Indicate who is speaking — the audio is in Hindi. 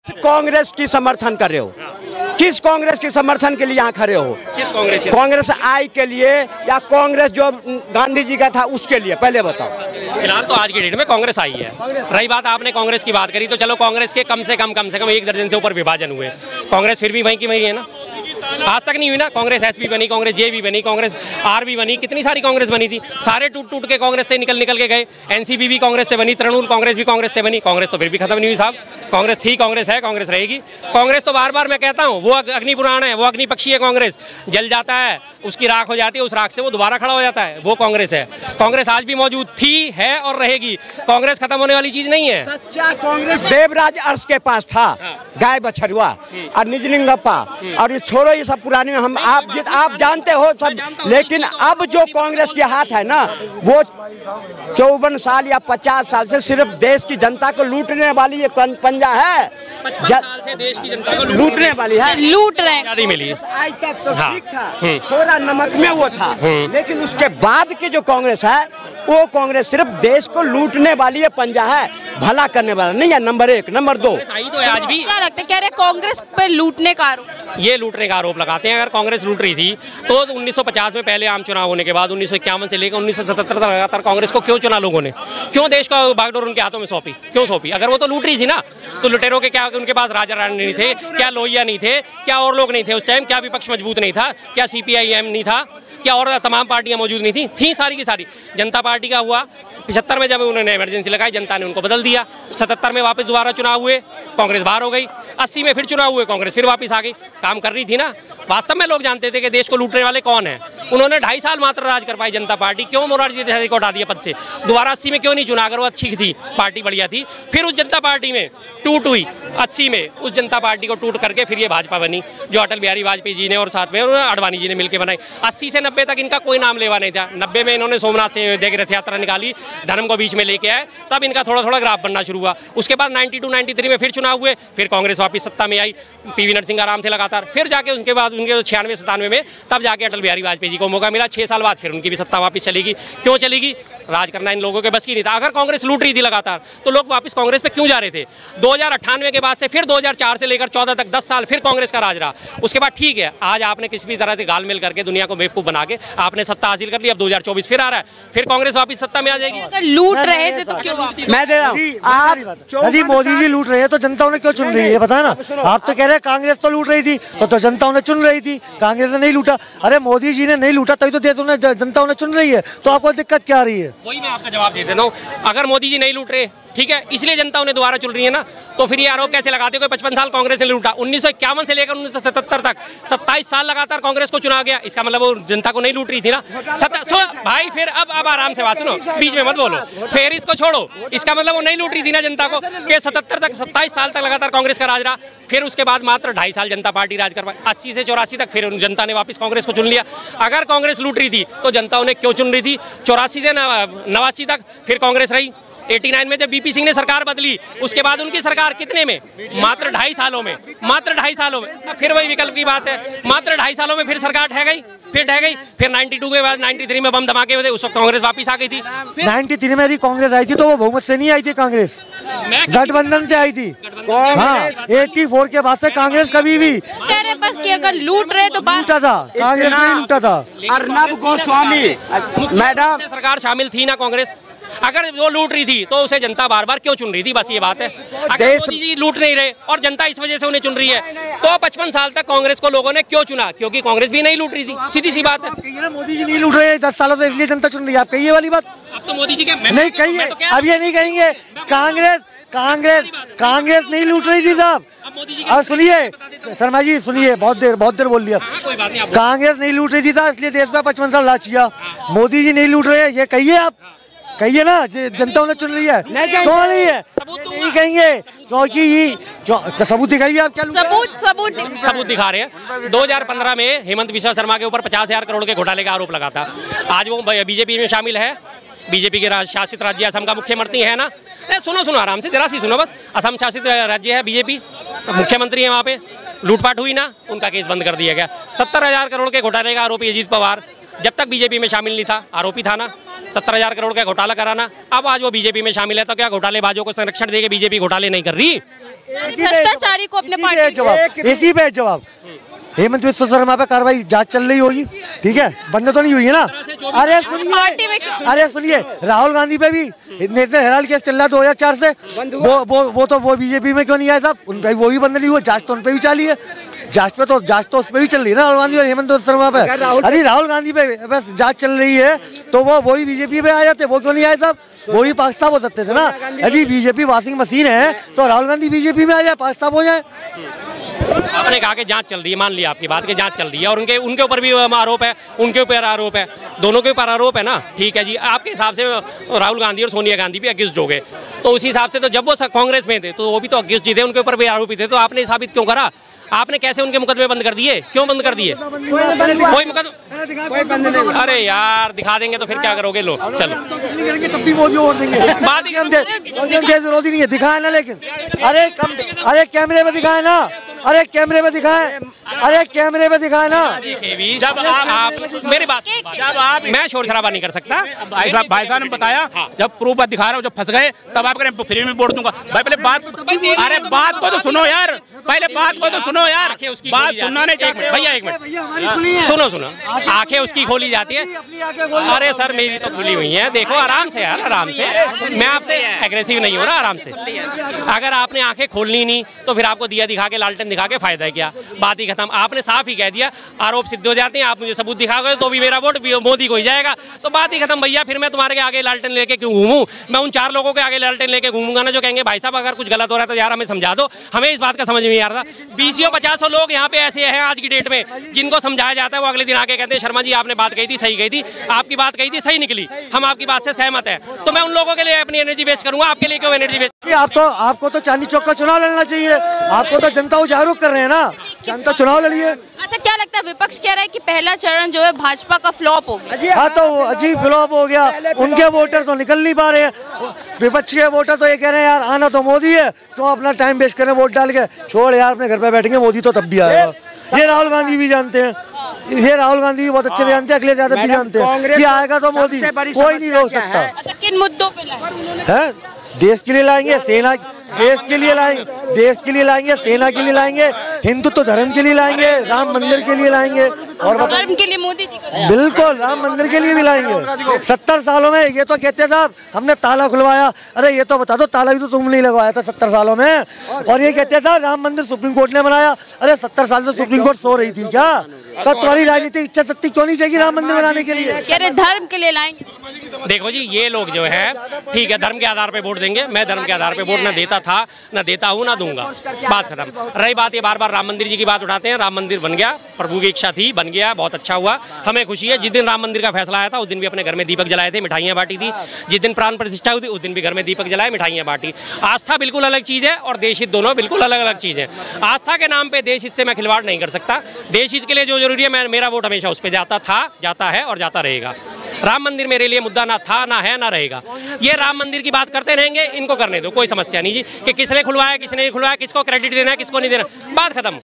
Speaker 1: कांग्रेस की समर्थन कर रहे हो? किस कांग्रेस के समर्थन के लिए यहाँ खड़े हो?
Speaker 2: किस कांग्रेस?
Speaker 1: कांग्रेस आई के लिए या कांग्रेस जो गांधी जी का था उसके लिए? पहले बताओ।
Speaker 2: फिलहाल तो आज की डेट में कांग्रेस आई है। रही बात आपने कांग्रेस की बात करी तो चलो कांग्रेस के कम से कम 1 दर्जन से ऊपर विभाजन हुए। कांग्रेस फिर भी वहीं की वहीं है ना, आज तक नहीं हुई ना। कांग्रेस एस भी बनी, कांग्रेस जे भी बनी, कांग्रेस आर भी बनी, कितनी सारी कांग्रेस बनी थी। सारे टूट के कांग्रेस से निकल के गए। एनसीपी भी कांग्रेस से बनी, तृणमूल कांग्रेस भी कांग्रेस से बनी। कांग्रेस तो फिर भी खत्म नहीं हुई साहब। कांग्रेस थी, कांग्रेस है, कांग्रेस रहेगी। कांग्रेस तो बार बार मैं कहता हूँ वो अग्नि पुराण है, वो अग्नि पक्षी है। कांग्रेस जल जाता है, उसकी राख हो जाती है, उस राख से वो दोबारा खड़ा हो जाता है, वो कांग्रेस है। कांग्रेस आज भी मौजूद थी, है और रहेगी। कांग्रेस खत्म होने वाली चीज नहीं है।
Speaker 1: सच्चा कांग्रेस देवराज अर्श के पास था, गाय बछरुआ और निजलिंगप्पा, और ये छोड़ो ये सब पुरानी हम आप जानते हो सब। लेकिन अब जो कांग्रेस के हाथ है ना, वो 54 साल या 50 साल से सिर्फ देश की जनता को लूटने वाली ये पंजा है।
Speaker 2: 55 साल से देश की जनता को
Speaker 1: लूटने वाली है,
Speaker 3: लूट रहे हैं।
Speaker 2: आजादी मिली।
Speaker 1: आज तक तो ठीक था, थोड़ा नमक में वो था, लेकिन उसके बाद की जो कांग्रेस है वो कांग्रेस सिर्फ देश को लूटने वाली ये पंजा है, भला करने वाला नहीं है। नंबर 1, नंबर 2
Speaker 2: तो आज भी
Speaker 3: क्या लगता है, कह रहे कांग्रेस पे लूटने का आरोप?
Speaker 2: ये लूटने का आरोप लगाते हैं। अगर कांग्रेस लूट रही थी तो 1950 में पहले आम चुनाव होने के बाद 1951 से लेकर 1977 तक लगातार कांग्रेस को क्यों चुना लोगों ने? क्यों देश का बागडोर उनके हाथों में सौंपी? क्यों सौंपी? अगर वो तो लूट रही थी ना, तो लुटेरों के क्या उनके पास राजा रानी नहीं थे क्या? लोहिया नहीं थे क्या? और लोग नहीं थे उस टाइम क्या? विपक्ष मजबूत नहीं था क्या? CPIM नहीं था क्या? और तमाम पार्टियां मौजूद नहीं थी सारी की सारी। जनता पार्टी का हुआ 75 में, जब उन्होंने इमरजेंसी लगाई जनता ने उनको बदल दिया। 77 में वापस दोबारा चुनाव हुए, कांग्रेस बाहर हो गई। 80 में फिर चुनाव हुए, कांग्रेस फिर वापस आ गई। काम कर रही थी ना। वास्तव में लोग जानते थे कि देश को लूटने वाले कौन है। उन्होंने 2.5 साल मात्र राज कर पाई जनता पार्टी। क्यों मोरारजी देसाई को हटा दिया पद से? दोबारा 80 में क्यों नहीं चुना? अगर वो अच्छी थी, पार्टी बढ़िया थी। फिर उस जनता पार्टी में टूट हुई 80 में, उस जनता पार्टी को टूट करके फिर ये भाजपा बनी, जो अटल बिहारी वाजपेयी जी ने और साथ में अडवाणी जी ने मिलकर बनाई। 80 से 90 तक इनका कोई नाम लेवा नहीं था। 90 में इन्होंने सोमनाथ से देख रथ यात्रा निकाली, धर्म को बीच में लेके आए, तब इनका थोड़ा थोड़ा ग्राफ बनना शुरू हुआ। उसके बाद 92-93 में फिर चुनाव हुए, फिर कांग्रेस वापस सत्ता में आई। PV नरसिंह आराम थे लगातार। फिर जाके उनके बाद उनके 96-97 में तब जाके अटल बिहारी वाजपेयी जी को मौका मिला। 6 साल बाद फिर उनकी भी सत्ता वापस चलेगी। क्यों चलेगी? राज करना इन लोगों के बस की नहीं था। अगर कांग्रेस लूट रही थी लगातार तो लोग वापस कांग्रेस पे क्यों जा रहे थे? 2098 के बाद से फिर 2004 से लेकर 14 तक 10 साल फिर कांग्रेस का राज रहा। उसके बाद ठीक है, आज आपने किसी भी तरह से गालमेल करके दुनिया को बेवकूफ बना के आपने सत्ता हासिल कर ली। अब 2024 फिर आ रहा है, फिर कांग्रेस वापस सत्ता में आ जाएगी।
Speaker 3: अगर लूट रहे थे तो क्यों?
Speaker 1: मैं दे रहा हूँ,
Speaker 4: यदि मोदी जी लूट रहे हैं तो जनता उन्हें क्यों चुन रही है? पता है ना, आप तो कह रहे हैं कांग्रेस तो लूट रही थी तो जनता उन्हें चुन रही थी। कांग्रेस ने नहीं लूटा। अरे मोदी जी ने नहीं लूटा तभी तो जनता उन्हें चुन रही है, तो आपको दिक्कत क्या आ रही है?
Speaker 2: वही मैं आपका जवाब दे देता हूँ। अगर मोदी जी नहीं लूट रहे, ठीक है, इसलिए जनता उन्हें दोबारा चुन रही है ना, तो फिर ये आरोप कैसे लगाते हो कि 55 साल कांग्रेस ने लूटा? 1951 से लेकर 1977 तक 27 साल लगातार कांग्रेस को चुना गया। इसका मतलब वो जनता को नहीं लूट रही थी ना। भाई फिर अब आराम से बात सुनो, बीच में मत बोलो, फिर इसको छोड़ो। इसका मतलब वो नहीं लूट रही थी ना जनता को कि 77 तक 27 साल तक लगातार कांग्रेस का राज रहा। फिर उसके बाद मात्र 2.5 साल जनता पार्टी राज कर पाई। 80 से 84 तक फिर जनता ने वापस कांग्रेस को चुन लिया। अगर कांग्रेस लूट रही थी तो जनता उन्हें क्यों चुन रही थी? 84 से 89 तक फिर कांग्रेस रही। 89 में जब VP सिंह ने सरकार बदली, उसके बाद उनकी सरकार कितने में? मात्र 2.5 सालों में, मात्र 2.5 सालों में। फिर वही विकल्प की बात है, मात्र 2.5 सालों में फिर सरकार ढह गई, फिर ढह गई। फिर 92 के बाद 93 में बम धमाके हुए थे, उस वक्त कांग्रेस वापस आ गई थी।
Speaker 4: 93 में यदि कांग्रेस आई थी तो वो बहुमत से नहीं आई थी, कांग्रेस गठबंधन से आई थी। हाँ, 84 के बाद से कांग्रेस कभी भी
Speaker 3: कह रहे बस कि अगर लूट रहे तो
Speaker 4: लूटा था, कांग्रेस नहीं लूटा था।
Speaker 1: अर्नब गोस्वामी मैडम
Speaker 2: सरकार शामिल थी ना कांग्रेस। अगर वो लूट रही थी तो उसे जनता बार बार क्यों चुन रही थी? बस ये बात है। अगर मोदी जी लूट नहीं रहे और जनता इस वजह से उन्हें चुन रही है तो 55 साल तक कांग्रेस को लोगों ने क्यों चुना? क्योंकि कांग्रेस भी नहीं लूट रही थी। सीधी सी बात है।
Speaker 4: मोदी जी नहीं लूट रहे 10 सालों से, इसलिए जनता चुन रही है। आप कहिए वाली बात।
Speaker 2: अब तो मोदी जी के
Speaker 4: नहीं कहिए, अब ये नहीं कहेंगे कांग्रेस नहीं लूट रही थी साहब। अब सुनिए शर्मा जी, सुनिए, बहुत देर बोल लिया। कांग्रेस नहीं लूट रही थी साहब, इसलिए देश में 55 साल राज किया। मोदी जी नहीं लूट रहे, ये कहिए आप, कहिए ना, जनता उन्हें चुन रही है। क्यों नहीं है? नहीं कहेंगे क्योंकि सबूत दिखाइए आप। क्या
Speaker 2: सबूत दिखा रहे हैं। 2015 में हेमंत बिश्वा शर्मा के ऊपर 50,000 करोड़ के घोटाले का आरोप लगा था। आज वो बीजेपी में शामिल है। बीजेपी के शासित राज्य असम का मुख्यमंत्री है ना। सुनो आराम से, जरा सी सुनो बस। असम शासित राज्य है, बीजेपी मुख्यमंत्री है, वहाँ पे लूटपाट हुई ना, उनका केस बंद कर दिया गया। 70,000 करोड़ के घोटाले का आरोपी अजीत पवार जब तक बीजेपी में शामिल नहीं था, आरोपी था ना। 70,000 करोड़ का घोटाला कराना। अब आज वो बीजेपी में शामिल है तो क्या घोटालेबाजों को संरक्षण देके बीजेपी घोटाले नहीं कर रही?
Speaker 3: भ्रष्टाचारी को अपने पार्टी
Speaker 4: इसी पे जवाब हेमंत विश्व शर्मा पे कार्रवाई जांच चल रही होगी, ठीक है, बंद तो नहीं हुई है ना। अरे
Speaker 3: पार्टी में
Speaker 4: अरे सुनिए, राहुल गांधी पे भी नेशनल हेराल्ड केस चल रहा है 2004 से, वो बीजेपी में क्यों नहीं आए साहब, उन पे वो भी बंद नहीं हुआ, जांच तो उन पे भी चाली है, जांच तो उस पे भी चल रही है ना, राहुल गांधी और हेमंत विश्व शर्मा पे। अरे राहुल गांधी पे बस जांच चल रही है तो वो ही बीजेपी पे आ जाते, वो क्यों नहीं आए साहब, वो ही पाक साफ हो सकते थे ना। यदि बीजेपी वॉशिंग मशीन है तो राहुल गांधी बीजेपी में आ जाए, पाक साफ हो जाए।
Speaker 2: आपने कहा कि जांच चल रही है, मान लिया आपकी बात कि जांच चल रही है और उनके ऊपर भी आरोप है, उनके ऊपर आरोप है, दोनों के ऊपर आरोप है ना, ठीक है जी। आपके हिसाब से राहुल गांधी और सोनिया गांधी भी अक्यूज्ड हो गए, तो उसी हिसाब से तो जब वो कांग्रेस में थे तो वो भी तो अक्यूज्ड ही थे, उनके ऊपर भी आरोपी थे, तो आपने साबित क्यों करा, आपने कैसे उनके मुकदमे बंद कर दिए, क्यों बंद कर दिए, कोई मुकदमा, अरे यार दिखा देंगे तो फिर क्या करोगे लोग, चलो
Speaker 4: तब भी मोदी वोट देंगे, बात ही विरोधी नहीं है, दिखाए ना, लेकिन अरे कैमरे में दिखाए ना, अरे कैमरे में दिखाए, अरे कैमरे में दिखाए ना।
Speaker 2: जब आप मेरी बात, जब आप, मैं शोर शराबा नहीं कर सकता,
Speaker 5: भाई साहब ने बताया, जब प्रूफ दिखा रहा हूँ, जब फंस गए तब आप करें फ्री में वोट दूंगा। भाई पहले बात, अरे बात को तो सुनो यार, पहले बात को तो सुनो यार, बात सुनना नहीं चाहते
Speaker 2: भैया, एक मिनट सुनो, आंखें उसकी खोली जाती है, अरे सर मेरी तो खुली हुई है, देखो आराम से यार, आराम से, मैं आपसे एग्रेसिव नहीं हो रहा, आराम से। अगर आपने आंखें खोलनी नहीं तो फिर आपको दिया दिखा के, लालटेन दिखा के फायदा है क्या, बात ही खत्म। आपने साफ ही कह दिया, आरोप सिद्ध हो जाते हैं, आप मुझे सबूत दिखा गए तो भी मेरा वोट मोदी को ही जाएगा, तो बात ही खत्म भैया। फिर मैं तुम्हारे आगे लालटेन लेके क्यों घूमूं, मैं उन 4 लोगों के आगे लालटेन लेके घूमूंगा ना जो कहेंगे भाई साहब अगर कुछ गलत हो रहा है तो यार हमें समझा दो, हमें इस बात का समझ में नहीं आ रहा। 20-50 लोग यहाँ पे ऐसे हैं आज की डेट में जिनको समझाया जाता है, वो अगले दिन आके कहते हैं शर्मा जी आपने बात कही थी, सही कही थी, आपकी बात कही थी, सही निकली, हम आपकी बात से सहमत है, तो मैं उन लोगों के लिए अपनी एनर्जी वेस्ट करूंगा, आपके लिए क्यों एनर्जी वेस्ट।
Speaker 4: आपको तो चांदनी चौक का चुनाव लड़ना चाहिए, आपको तो जनता को जागरूक कर रहे हैं ना, जनता चुनाव लड़िए।
Speaker 3: अच्छा, क्या लगता है विपक्ष कह रहा है कि पहला चरण जो है भाजपा का फ्लॉप हो गया?
Speaker 4: हाँ तो अजीब फ्लॉप हो गया, उनके वोटर तो निकल नहीं पा रहे हैं, विपक्ष के वोटर तो ये कह रहे हैं यार आना तो मोदी है, क्यों अपना टाइम वेस्ट करें वोट डाल के, छोड़ यार अपने घर पे बैठेंगे, मोदी तो तब भी आएगा। ये राहुल गांधी भी जानते हैं, ये राहुल गांधी बहुत अच्छे जानते हैं, अखिलेश यादव भी जानते हैं, ये आएगा तो मोदी, कोई नहीं रोक सकता।
Speaker 3: अच्छा, किन मुद्दों पे
Speaker 4: है, देश के लिए लाएंगे, सेना देश के लिए लाएंगे, देश के लिए लाएंगे, सेना के लिए लाएंगे, हिंदुत्व धर्म के लिए लाएंगे, राम मंदिर के लिए लाएंगे, और
Speaker 3: धर्म के लिए मोदी जी
Speaker 4: बिल्कुल राम मंदिर के लिए भी लाएंगे। 70 सालों में ये तो कहते साहब हमने ताला खुलवाया, अरे ये तो बता दो ताला भी तो तुम नहीं लगवाया था 70 सालों में, और ये कहते साहब राम मंदिर सुप्रीम कोर्ट ने बनाया, अरे 70 साल से सुप्रीम कोर्ट सो रही थी क्या, तो तुम्हारी राजनीतिक इच्छा शक्ति क्यों नहीं चाहिए राम मंदिर बनाने के लिए,
Speaker 3: कह रहे धर्म के लिए लाएंगे।
Speaker 2: देखो जी ये लोग जो है ठीक है धर्म के आधार पे वोट देंगे, मैं धर्म के आधार पे वोट ना देता था, ना देता हूँ, ना दूंगा, बात खत्म। रही बात ये बार बार राम मंदिर जी की बात उठाते हैं, राम मंदिर बन गया, प्रभु की इच्छा थी, बन गया, बहुत अच्छा हुआ, हमें खुशी है। जिस दिन राम मंदिर का फैसला आया था उस दिन भी अपने घर में दीपक जलाए थे, मिठाइयाँ बांटी थी, जिस दिन प्राण प्रतिष्ठा हुई थी उस दिन भी घर में दीपक जलाए, मिठाइयाँ बांटी। आस्था बिल्कुल अलग चीज़ है और देश हित दोनों बिल्कुल अलग अलग चीज़ है। आस्था के नाम पे देश हित से मैं खिलवाड़ नहीं कर सकता, देश हित के लिए जो जरूरी है मेरा वोट हमेशा उस पर जाता था, जाता है और जाता रहेगा। राम मंदिर मेरे लिए मुद्दा ना था, ना है, ना रहेगा। ये राम मंदिर की बात करते रहेंगे, इनको करने दो, कोई समस्या नहीं जी, कि किसने खुलवाया किसने नहीं खुलवाया, किसको क्रेडिट देना है किसको नहीं देना, बात खत्म।